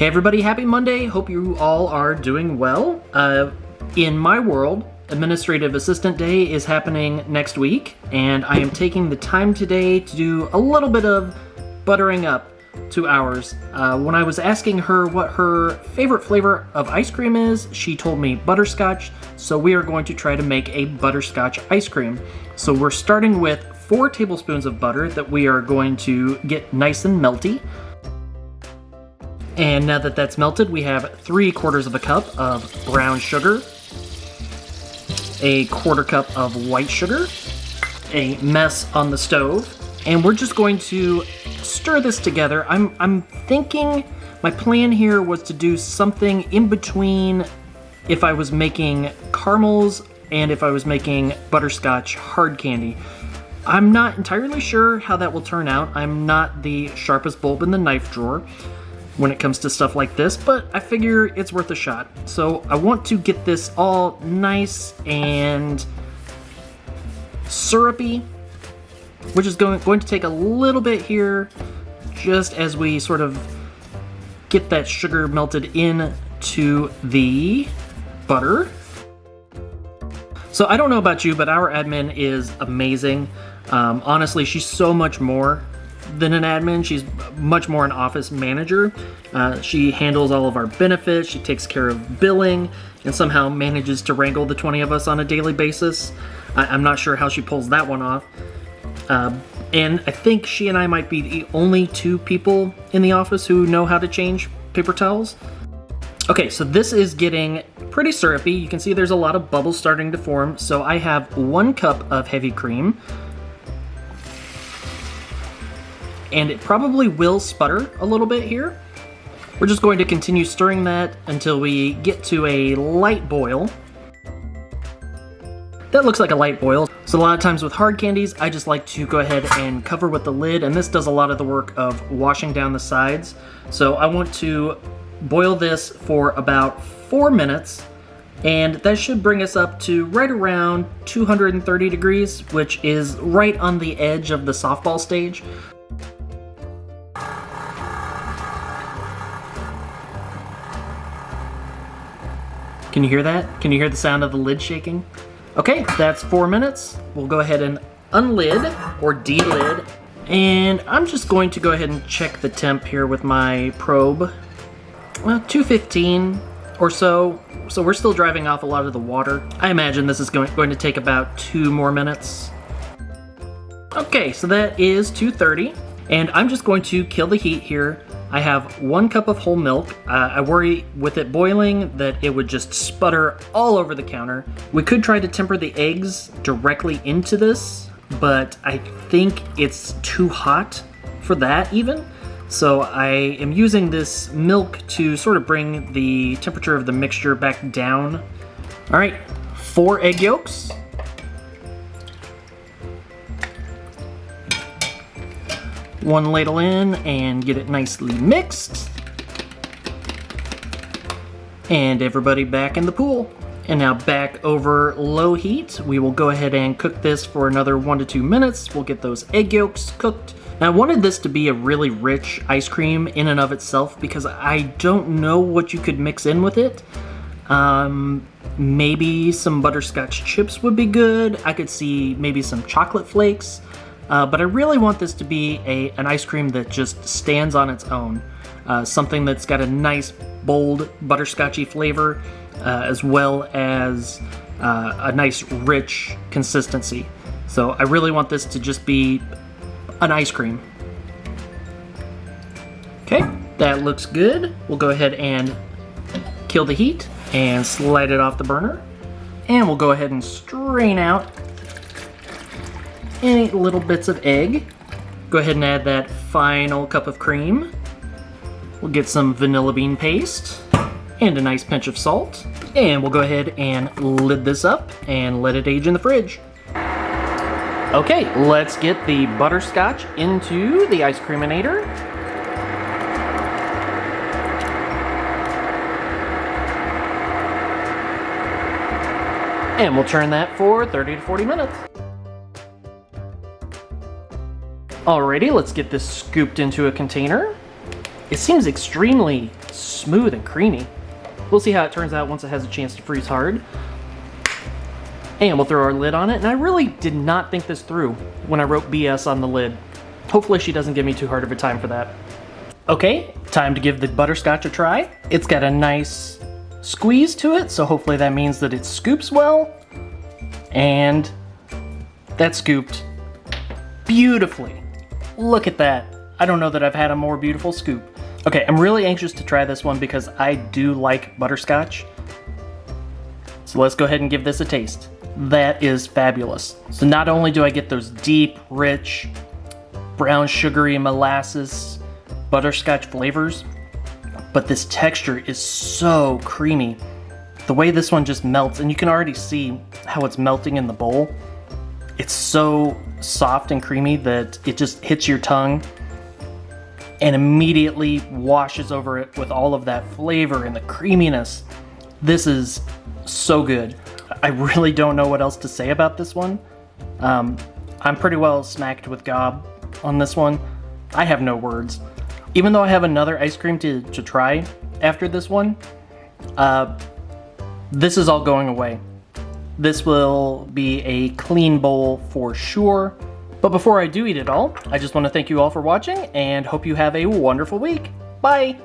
Hey everybody, happy Monday. Hope you all are doing well. In my world, Administrative Assistant Day is happening next week, and I am taking the time today to do a little bit of buttering up to ours. When I was asking her what her favorite flavor of ice cream is, she told me butterscotch, so we are going to try to make a butterscotch ice cream. So we're starting with 4 tablespoons of butter that we are going to get nice and melty. And now that that's melted, we have 3/4 of a cup of brown sugar, a 1/4 cup of white sugar, a mess on the stove, and we're just going to stir this together. I'm thinking my plan here was to do something in between if I was making caramels and if I was making butterscotch hard candy. I'm not entirely sure how that will turn out. I'm not the sharpest bulb in the knife drawer when it comes to stuff like this, but I figure it's worth a shot. So I want to get this all nice and syrupy, which is going to take a little bit here, just as we sort of get that sugar melted into the butter. So I don't know about you, but our admin is amazing. Honestly, she's so much more than an admin. She's much more an office manager. She handles all of our benefits, she takes care of billing, and somehow manages to wrangle the 20 of us on a daily basis. I'm not sure how she pulls that one off. And I think she and I might be the only 2 people in the office who know how to change paper towels. Okay, so this is getting pretty syrupy. You can see there's a lot of bubbles starting to form. So I have 1 cup of heavy cream, and it probably will sputter a little bit here. We're just going to continue stirring that until we get to a light boil. That looks like a light boil. So a lot of times with hard candies, I just like to go ahead and cover with the lid, and this does a lot of the work of washing down the sides. So I want to boil this for about 4 minutes, and that should bring us up to right around 230 degrees, which is right on the edge of the softball stage. Can you hear that? Can you hear the sound of the lid shaking? Okay, that's 4 minutes. We'll go ahead and unlid or delid. And I'm just going to go ahead and check the temp here with my probe. Well, 215 or so. So we're still driving off a lot of the water. I imagine this is going to take about 2 more minutes. Okay, so that is 230. And I'm just going to kill the heat here. I have 1 cup of whole milk. I worry with it boiling that it would just sputter all over the counter. We could try to temper the eggs directly into this, but I think it's too hot for that even. So I am using this milk to sort of bring the temperature of the mixture back down. All right, 4 egg yolks. One ladle in and get it nicely mixed. And everybody back in the pool. And now back over low heat. We will go ahead and cook this for another 1 to 2 minutes. We'll get those egg yolks cooked. Now I wanted this to be a really rich ice cream in and of itself because I don't know what you could mix in with it. Maybe some butterscotch chips would be good. I could see maybe some chocolate flakes. But I really want this to be an ice cream that just stands on its own. Something that's got a nice, bold, butterscotchy flavor, as well as a nice, rich consistency. So I really want this to just be an ice cream. Okay, that looks good. We'll go ahead and kill the heat and slide it off the burner. And we'll go ahead and strain out any little bits of egg. Go ahead and add that final cup of cream. We'll get some vanilla bean paste and a nice pinch of salt. And we'll go ahead and lid this up and let it age in the fridge. Okay, let's get the butterscotch into the ice creaminator. And we'll turn that for 30 to 40 minutes. Alrighty, let's get this scooped into a container. It seems extremely smooth and creamy. We'll see how it turns out once it has a chance to freeze hard. And we'll throw our lid on it. And I really did not think this through when I wrote BS on the lid. Hopefully she doesn't give me too hard of a time for that. Okay, time to give the butterscotch a try. It's got a nice squeeze to it, so hopefully that means that it scoops well. And that scooped beautifully. Look at that. I don't know that I've had a more beautiful scoop. Okay, I'm really anxious to try this one because I do like butterscotch. So let's go ahead and give this a taste. That is fabulous. So not only do I get those deep, rich, brown sugary molasses butterscotch flavors, but this texture is so creamy. The way this one just melts, and you can already see how it's melting in the bowl. It's so soft and creamy that it just hits your tongue and immediately washes over it with all of that flavor and the creaminess. This is so good. I really don't know what else to say about this one. I'm pretty well smacked with gob on this one. I have no words. Even though I have another ice cream to try after this one, this is all going away. This will be a clean bowl for sure. But before I do eat it all, I just want to thank you all for watching and hope you have a wonderful week. Bye!